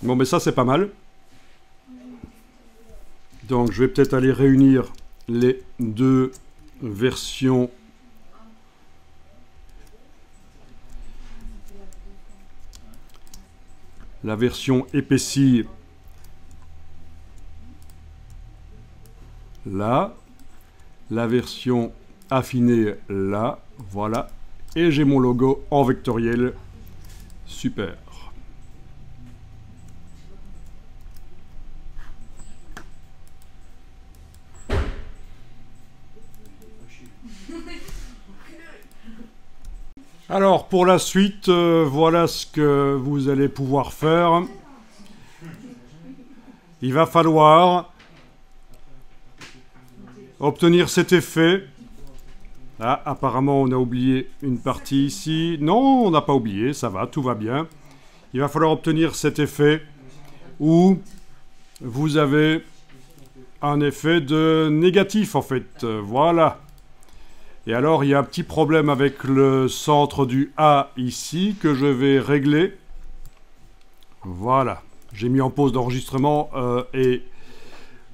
Bon, mais ça, c'est pas mal. Donc, je vais peut-être aller réunir les deux versions. La version épaissie, là. La version affinée, là. Voilà. Et j'ai mon logo en vectoriel. Super. Alors, pour la suite, voilà ce que vous allez pouvoir faire. Il va falloir obtenir cet effet. Ah, apparemment, on a oublié une partie ici. Non, on n'a pas oublié, ça va, tout va bien. Il va falloir obtenir cet effet où vous avez un effet de négatif, en fait. Voilà. Et alors, il y a un petit problème avec le centre du A ici que je vais régler. Voilà. J'ai mis en pause d'enregistrement et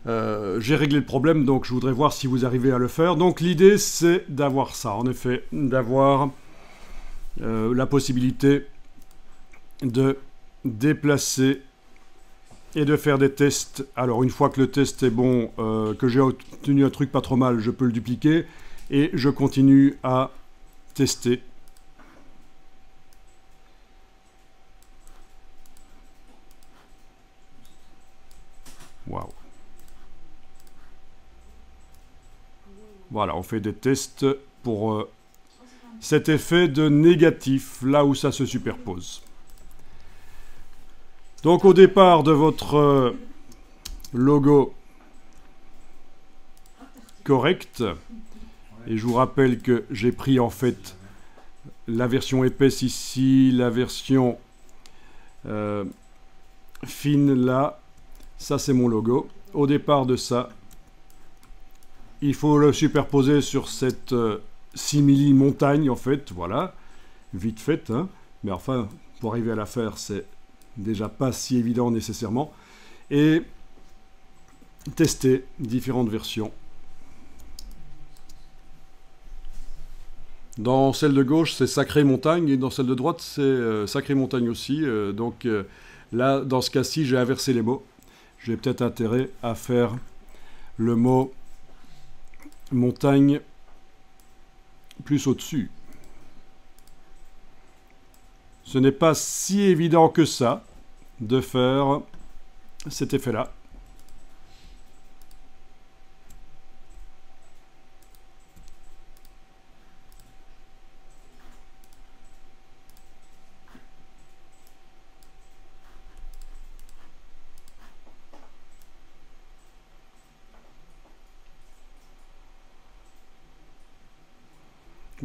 j'ai réglé le problème, donc je voudrais voir si vous arrivez à le faire. Donc l'idée, c'est d'avoir ça, en effet, d'avoir la possibilité de déplacer et de faire des tests. Alors, une fois que le test est bon, que j'ai obtenu un truc pas trop mal, je peux le dupliquer. Et je continue à tester. Waouh. Voilà, on fait des tests pour cet effet de négatif, là où ça se superpose. Donc au départ de votre logo correct, et je vous rappelle que j'ai pris en fait la version épaisse ici, la version fine là, ça c'est mon logo. Au départ de ça, il faut le superposer sur cette simili montagne en fait, voilà, vite fait, hein. Mais enfin, pour arriver à la faire, c'est déjà pas si évident nécessairement. Et tester différentes versions. Dans celle de gauche, c'est Sacrée Montagne, et dans celle de droite, c'est Sacrée Montagne aussi. Donc là, dans ce cas-ci, j'ai inversé les mots. J'ai peut-être intérêt à faire le mot montagne plus au-dessus. Ce n'est pas si évident que ça de faire cet effet-là.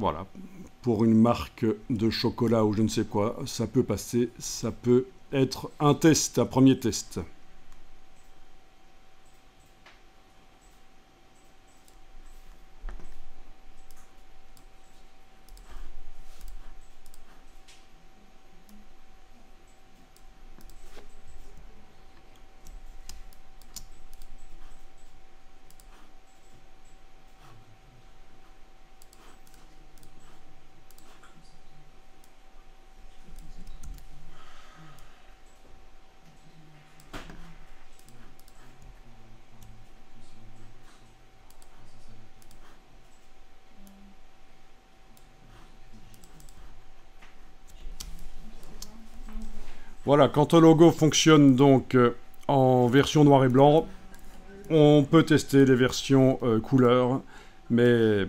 Voilà, pour une marque de chocolat ou je ne sais quoi, ça peut passer, ça peut être un test, un premier test. Voilà, quand un logo fonctionne donc en version noir et blanc, on peut tester les versions couleur, mais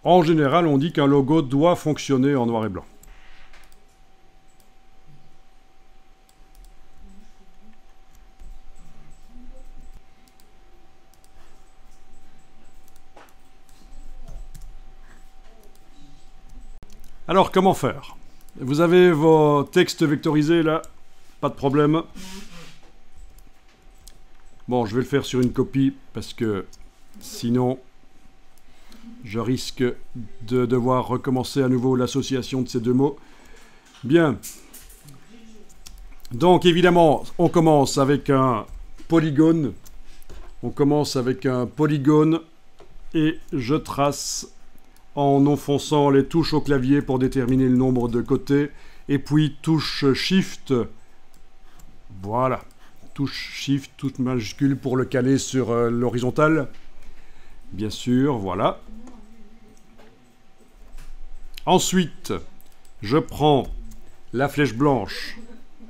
en général, on dit qu'un logo doit fonctionner en noir et blanc. Alors, comment faire? Vous avez vos textes vectorisés là, pas de problème. Bon, je vais le faire sur une copie parce que sinon, je risque de devoir recommencer à nouveau l'association de ces deux mots. Bien. Donc évidemment, on commence avec un polygone. On commence avec un polygone et je trace en enfonçant les touches au clavier pour déterminer le nombre de côtés. Et puis touche Shift. Voilà. Touche Shift, toute majuscule pour le caler sur l'horizontale. Bien sûr, voilà. Ensuite, je prends la flèche blanche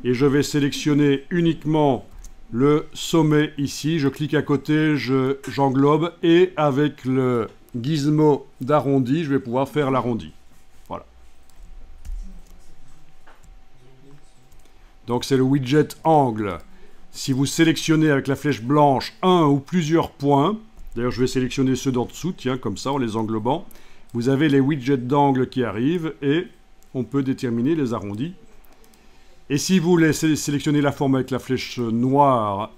et je vais sélectionner uniquement le sommet ici. Je clique à côté, j'englobe et avec le gizmo d'arrondi, je vais pouvoir faire l'arrondi. Voilà. Donc c'est le widget angle. Si vous sélectionnez avec la flèche blanche un ou plusieurs points, d'ailleurs je vais sélectionner ceux d'en dessous, tiens, comme ça en les englobant, vous avez les widgets d'angle qui arrivent et on peut déterminer les arrondis. Et si vous voulez sélectionner la forme avec la flèche noire,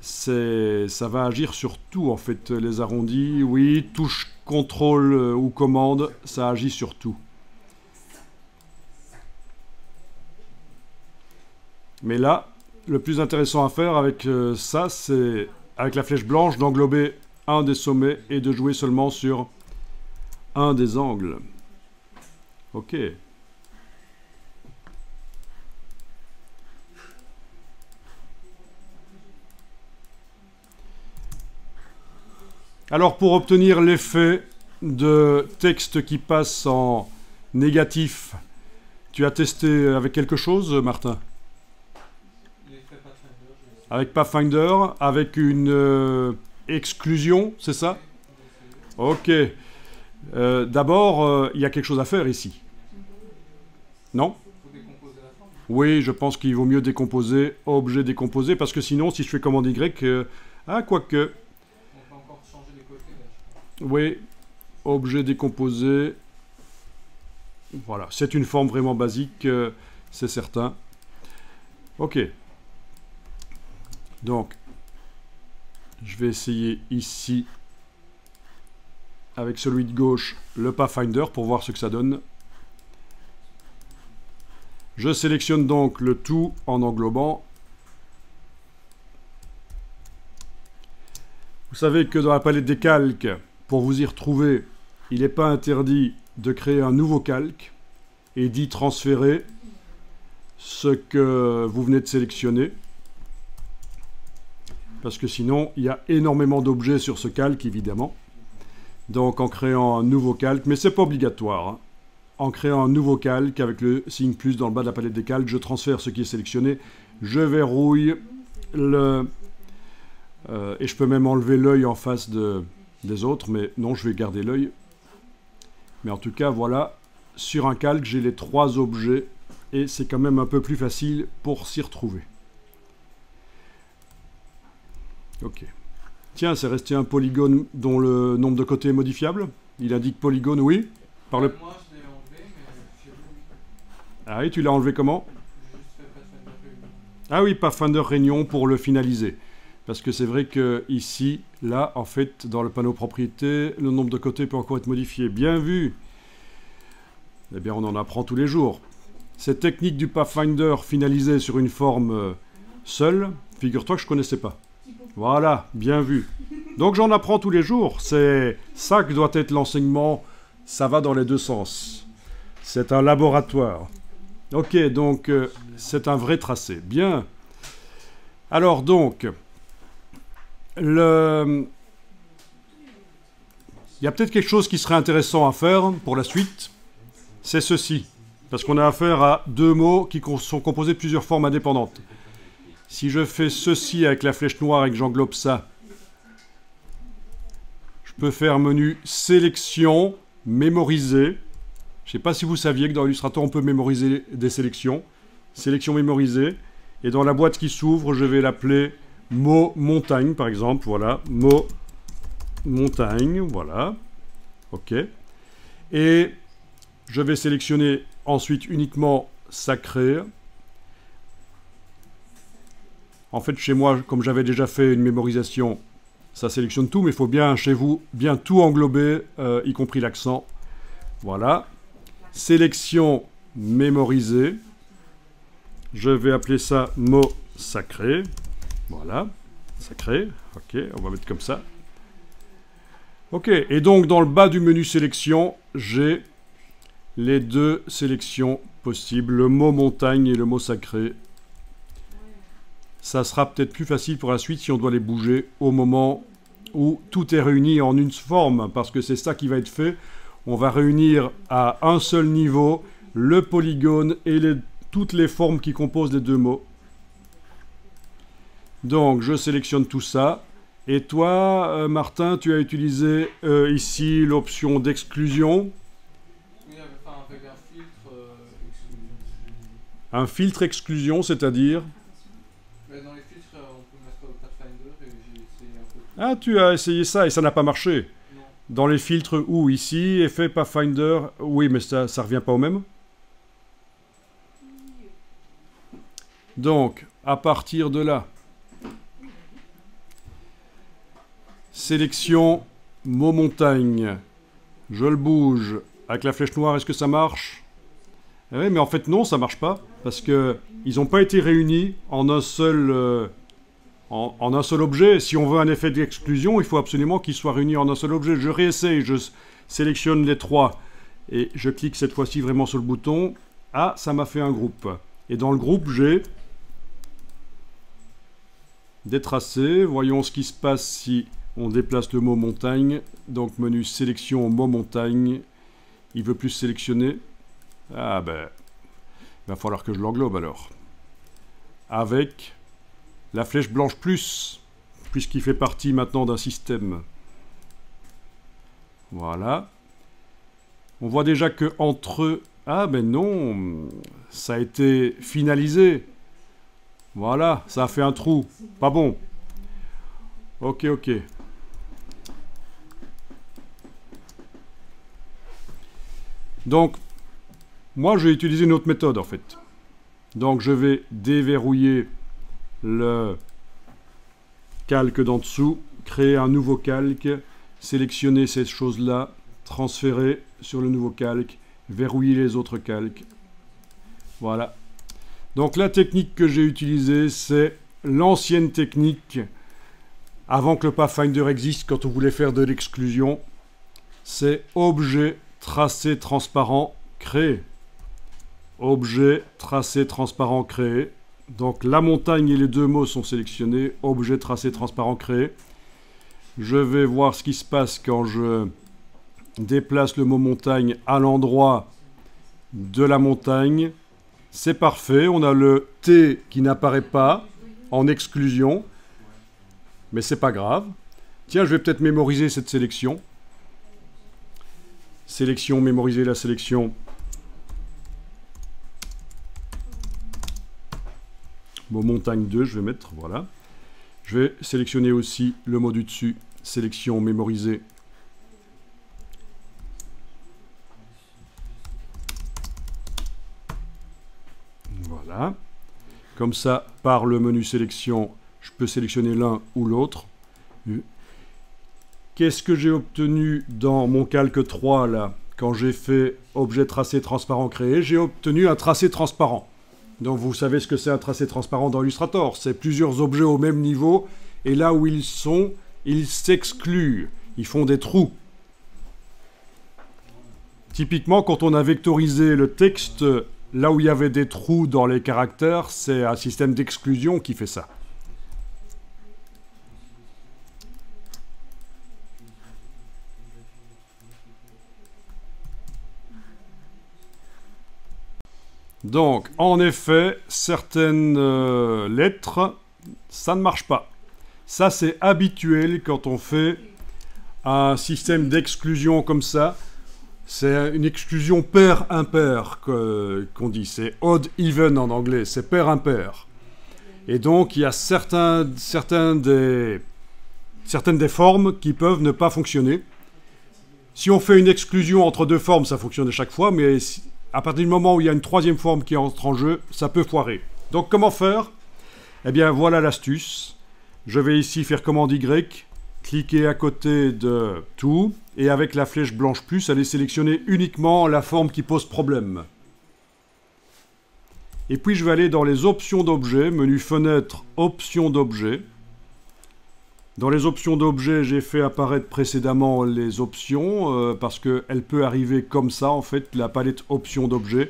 ça va agir sur tout en fait, les arrondis. Oui, touche contrôle ou commande, ça agit sur tout. Mais là, le plus intéressant à faire avec ça, c'est avec la flèche blanche d'englober un des sommets et de jouer seulement sur un des angles. Ok. Alors pour obtenir l'effet de texte qui passe en négatif, tu as testé avec quelque chose, Martin? Avec Pathfinder, avec une exclusion, c'est ça? Ok. D'abord, il y a quelque chose à faire ici. Non? Oui, je pense qu'il vaut mieux décomposer, objet décomposé, parce que sinon, si je fais commande Y, ah, quoique. On peut encore changer les côtés, là, je crois. Oui, objet décomposé. Voilà, c'est une forme vraiment basique, c'est certain. Ok. Donc, je vais essayer ici, avec celui de gauche, le Pathfinder, pour voir ce que ça donne. Je sélectionne donc le tout en englobant. Vous savez que dans la palette des calques, pour vous y retrouver, il n'est pas interdit de créer un nouveau calque et d'y transférer ce que vous venez de sélectionner. Parce que sinon, il y a énormément d'objets sur ce calque, évidemment. Donc en créant un nouveau calque, mais ce n'est pas obligatoire, hein. En créant un nouveau calque avec le signe plus dans le bas de la palette des calques, je transfère ce qui est sélectionné, je verrouille le... et je peux même enlever l'œil en face des autres, mais non, je vais garder l'œil. Mais en tout cas, voilà, sur un calque, j'ai les 3 objets, et c'est quand même un peu plus facile pour s'y retrouver. Ok. Tiens, c'est resté un polygone dont le nombre de côtés est modifiable. Il indique polygone, oui. Par le... Moi, je l'ai enlevé, mais chez vous, Ah oui, tu l'as enlevé comment? j'ai juste fait Pathfinder Réunion. Ah oui, Pathfinder Réunion pour le finaliser. Parce que c'est vrai que ici, là, en fait, dans le panneau propriété, le nombre de côtés peut encore être modifié. Bien vu. Eh bien, on en apprend tous les jours. Cette technique du Pathfinder finalisée sur une forme seule, figure-toi que je ne connaissais pas. Voilà, bien vu. Donc j'en apprends tous les jours. C'est ça que doit être l'enseignement. Ça va dans les deux sens. C'est un laboratoire. Ok, donc c'est un vrai tracé. Bien. Alors donc, il y a peut-être quelque chose qui serait intéressant à faire pour la suite. C'est ceci. Parce qu'on a affaire à 2 mots qui sont composés de plusieurs formes indépendantes. Si je fais ceci avec la flèche noire et que j'englobe ça, je peux faire menu sélection, mémoriser. Je ne sais pas si vous saviez que dans Illustrator, on peut mémoriser des sélections. Sélection mémorisée. Et dans la boîte qui s'ouvre, je vais l'appeler mot montagne, par exemple. Voilà, mot montagne, voilà. OK. Et je vais sélectionner ensuite uniquement sacré. En fait, chez moi, comme j'avais déjà fait une mémorisation, ça sélectionne tout, mais il faut bien, chez vous, bien tout englober, y compris l'accent. Voilà. Sélection mémorisée. Je vais appeler ça mot sacré. Voilà, sacré. Ok, on va mettre comme ça. Ok, et donc dans le bas du menu sélection, j'ai les deux sélections possibles, le mot montagne et le mot sacré. Ça sera peut-être plus facile pour la suite si on doit les bouger au moment où tout est réuni en une forme, parce que c'est ça qui va être fait. On va réunir à un seul niveau le polygone et toutes les formes qui composent les deux mots. Donc je sélectionne tout ça. Et toi, Martin, tu as utilisé ici l'option d'exclusion. Oui, avec un filtre exclusion. Un filtre exclusion, c'est-à-dire... Mais dans les filtres, on peut mettre Pathfinder et j'ai essayé un peu. Ah, tu as essayé ça et ça n'a pas marché. Non. Dans les filtres où ici, effet Pathfinder, oui, mais ça revient pas au même. Donc, à partir de là, sélection mot montagne. Je le bouge avec la flèche noire. Est-ce que ça marche? Oui, mais en fait non, ça marche pas parce que ils n'ont pas été réunis en un seul en un seul objet. Si on veut un effet d'exclusion, il faut absolument qu'ils soient réunis en un seul objet. Je réessaye, je sélectionne les trois et je clique cette fois-ci vraiment sur le bouton. Ah, ça m'a fait un groupe. Et dans le groupe, j'ai des tracés. Voyons ce qui se passe si on déplace le mot montagne. Donc menu sélection mot montagne. Il veut plus sélectionner. Ah ben, il va falloir que je l'englobe alors. Avec la flèche blanche plus, puisqu'il fait partie maintenant d'un système. Voilà. On voit déjà que entre eux... Ah ben non, ça a été finalisé. Voilà, ça a fait un trou. Pas bon. Ok, ok. Donc, moi, j'ai utilisé une autre méthode, en fait. Donc, je vais déverrouiller le calque d'en dessous, créer un nouveau calque, sélectionner ces choses-là, transférer sur le nouveau calque, verrouiller les autres calques. Voilà. Donc, la technique que j'ai utilisée, c'est l'ancienne technique, avant que le Pathfinder existe, quand on voulait faire de l'exclusion, c'est objet tracé transparent créé. Objet tracé transparent créé. Donc la montagne et les deux mots sont sélectionnés. Objet tracé transparent créé. Je vais voir ce qui se passe quand je déplace le mot montagne à l'endroit de la montagne. C'est parfait. On a le T qui n'apparaît pas en exclusion. Mais c'est pas grave. Tiens, je vais peut-être mémoriser cette sélection. Sélection, mémoriser la sélection. Mot montagne 2, je vais mettre, voilà. Je vais sélectionner aussi le mot du dessus. Sélection, mémoriser. Voilà. Comme ça, par le menu sélection, je peux sélectionner l'un ou l'autre. Qu'est-ce que j'ai obtenu dans mon calque 3, là, quand j'ai fait objet tracé transparent créé? J'ai obtenu un tracé transparent. Donc vous savez ce que c'est un tracé transparent dans Illustrator. C'est plusieurs objets au même niveau, et là où ils sont, ils s'excluent. Ils font des trous. Typiquement, quand on a vectorisé le texte, là où il y avait des trous dans les caractères, c'est un système d'exclusion qui fait ça. Donc, en effet, certaines lettres, ça ne marche pas. Ça, c'est habituel quand on fait un système d'exclusion comme ça. C'est une exclusion pair-impair qu'on dit. C'est odd-even en anglais. C'est pair-impair. Et donc, il y a certaines des formes qui peuvent ne pas fonctionner. Si on fait une exclusion entre deux formes, ça fonctionne à chaque fois, mais à partir du moment où il y a une troisième forme qui entre en jeu, ça peut foirer. Donc comment faire? Eh bien voilà l'astuce. Je vais ici faire commande Y, cliquer à côté de tout, et avec la flèche blanche plus, aller sélectionner uniquement la forme qui pose problème. Et puis je vais aller dans les options d'objet, menu fenêtre, options d'objet. Dans les options d'objet, j'ai fait apparaître précédemment les options, parce qu'elle peut arriver comme ça, en fait, la palette options d'objet.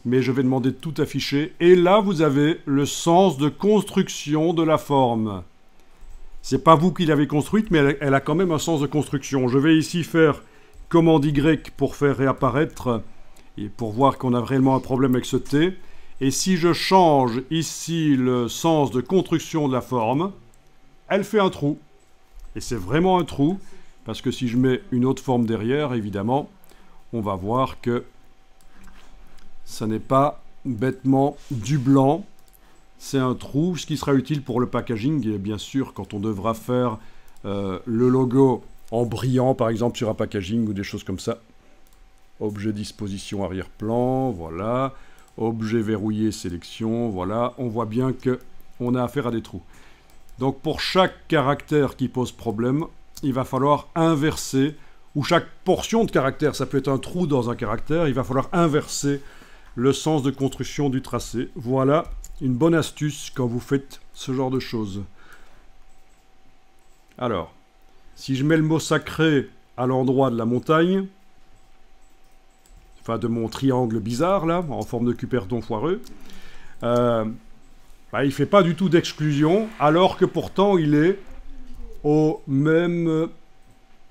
Mais je vais demander de tout afficher. Et là, vous avez le sens de construction de la forme. C'est pas vous qui l'avez construite, mais elle a quand même un sens de construction. Je vais ici faire commande Y pour faire réapparaître, et pour voir qu'on a réellement un problème avec ce T. Et si je change ici le sens de construction de la forme, elle fait un trou. Et c'est vraiment un trou, parce que si je mets une autre forme derrière, évidemment, on va voir que ça n'est pas bêtement du blanc, c'est un trou, ce qui sera utile pour le packaging, et bien sûr, quand on devra faire le logo en brillant, par exemple, sur un packaging ou des choses comme ça. Objet disposition arrière-plan, voilà. Objet verrouillé, sélection, voilà. On voit bien qu'on a affaire à des trous. Donc pour chaque caractère qui pose problème, il va falloir inverser, ou chaque portion de caractère, ça peut être un trou dans un caractère, il va falloir inverser le sens de construction du tracé. Voilà une bonne astuce quand vous faites ce genre de choses. Alors, si je mets le mot sacré à l'endroit de la montagne, enfin de mon triangle bizarre là, en forme de cuperton foireux, il ne fait pas du tout d'exclusion, alors que pourtant il est au même...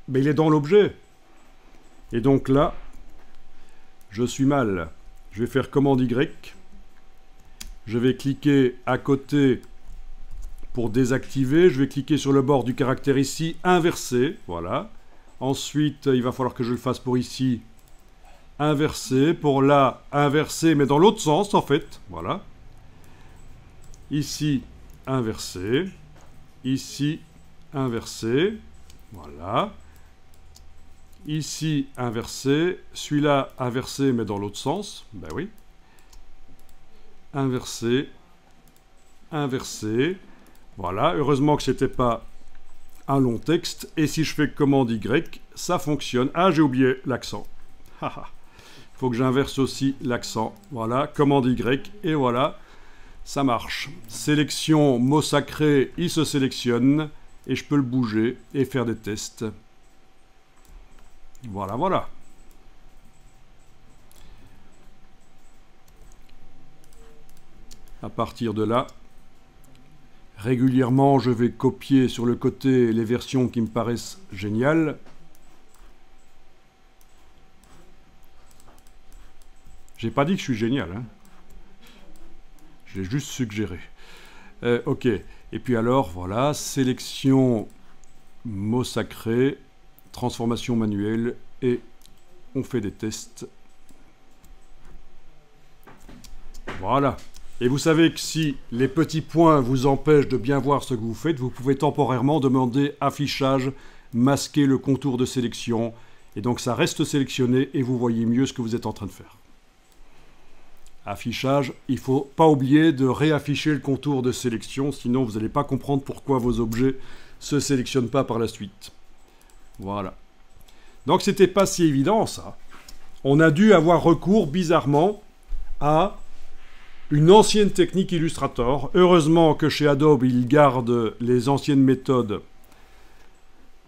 mais il est dans l'objet. Et donc là, je suis mal. Je vais faire commande Y. Je vais cliquer à côté pour désactiver. Je vais cliquer sur le bord du caractère ici, inverser. Voilà. Ensuite, il va falloir que je le fasse pour ici, inverser. Pour là, inverser, mais dans l'autre sens en fait. Voilà. Ici, inversé. Ici, inversé. Voilà. Ici, inversé. Celui-là, inversé, mais dans l'autre sens. Ben oui. Inversé. Inversé. Voilà. Heureusement que ce n'était pas un long texte. Et si je fais commande Y, ça fonctionne. Ah, j'ai oublié l'accent. Il faut que j'inverse aussi l'accent. Voilà. Commande Y. Et voilà. Ça marche. Sélection, mot sacré, il se sélectionne et je peux le bouger et faire des tests. Voilà, voilà. À partir de là, régulièrement, je vais copier sur le côté les versions qui me paraissent géniales. J'ai pas dit que je suis génial, hein. J'ai juste suggéré. Ok. Et puis alors, voilà, sélection, mot sacré, transformation manuelle, et on fait des tests. Voilà. Et vous savez que si les petits points vous empêchent de bien voir ce que vous faites, vous pouvez temporairement demander affichage, masquer le contour de sélection, et donc ça reste sélectionné et vous voyez mieux ce que vous êtes en train de faire. Affichage, il ne faut pas oublier de réafficher le contour de sélection, sinon vous n'allez pas comprendre pourquoi vos objets ne se sélectionnent pas par la suite. Voilà. Donc c'était pas si évident ça. On a dû avoir recours bizarrement à une ancienne technique Illustrator. Heureusement que chez Adobe, ils gardent les anciennes méthodes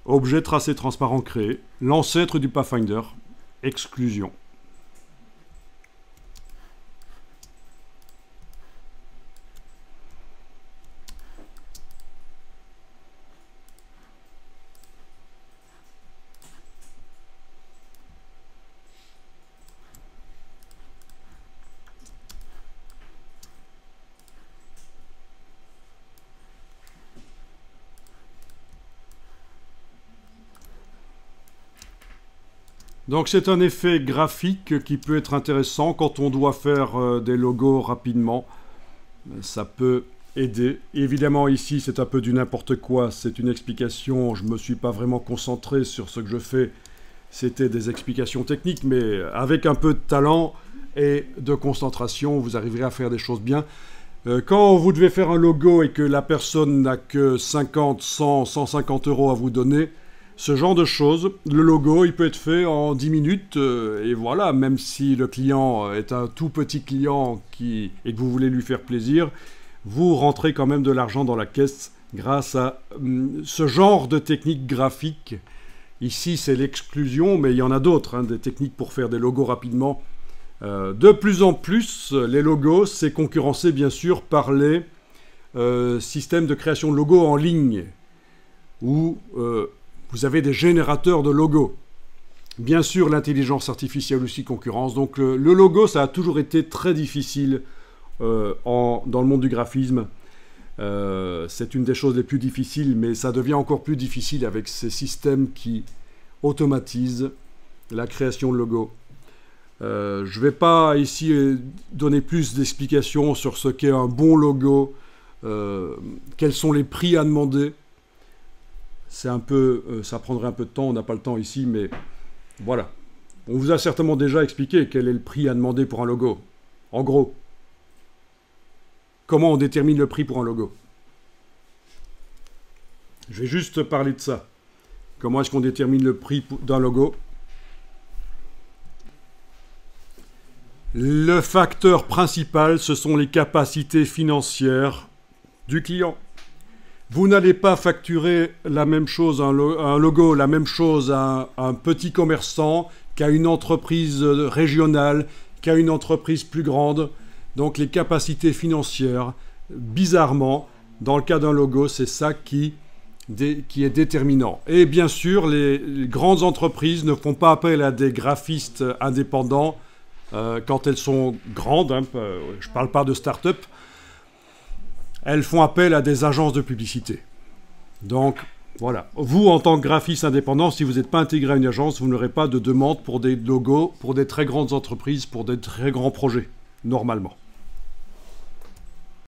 objet tracé transparent créé, l'ancêtre du Pathfinder, exclusion. Donc c'est un effet graphique qui peut être intéressant quand on doit faire des logos rapidement. Ça peut aider. Évidemment ici c'est un peu du n'importe quoi, c'est une explication, je ne me suis pas vraiment concentré sur ce que je fais. C'était des explications techniques, mais avec un peu de talent et de concentration, vous arriverez à faire des choses bien. Quand vous devez faire un logo et que la personne n'a que 50, 100, 150 € à vous donner, ce genre de choses. Le logo, il peut être fait en 10 minutes, et voilà, même si le client est un tout petit client et que vous voulez lui faire plaisir, vous rentrez quand même de l'argent dans la caisse grâce à ce genre de technique graphique. Ici, c'est l'exclusion, mais il y en a d'autres, hein, des techniques pour faire des logos rapidement. De plus en plus, les logos, c'est concurrencé bien sûr par les systèmes de création de logos en ligne, où vous avez des générateurs de logos. Bien sûr, l'intelligence artificielle aussi concurrence. Donc le logo, ça a toujours été très difficile dans le monde du graphisme. C'est une des choses les plus difficiles, mais ça devient encore plus difficile avec ces systèmes qui automatisent la création de logos. Je ne vais pas ici donner plus d'explications sur ce qu'est un bon logo, quels sont les prix à demander. C'est un peu, ça prendrait un peu de temps, on n'a pas le temps ici, mais voilà. On vous a certainement déjà expliqué quel est le prix à demander pour un logo. En gros, comment on détermine le prix pour un logo? Je vais juste parler de ça. Comment est-ce qu'on détermine le prix d'un logo? Le facteur principal, ce sont les capacités financières du client. Vous n'allez pas facturer la même chose à un logo, la même chose à un petit commerçant qu'à une entreprise régionale, qu'à une entreprise plus grande. Donc les capacités financières, bizarrement, dans le cas d'un logo, c'est ça qui est déterminant. Et bien sûr, les grandes entreprises ne font pas appel à des graphistes indépendants quand elles sont grandes, hein, je ne parle pas de start-up, elles font appel à des agences de publicité. Donc, voilà. Vous, en tant que graphiste indépendant, si vous n'êtes pas intégré à une agence, vous n'aurez pas de demande pour des logos, pour des très grandes entreprises, pour des très grands projets, normalement.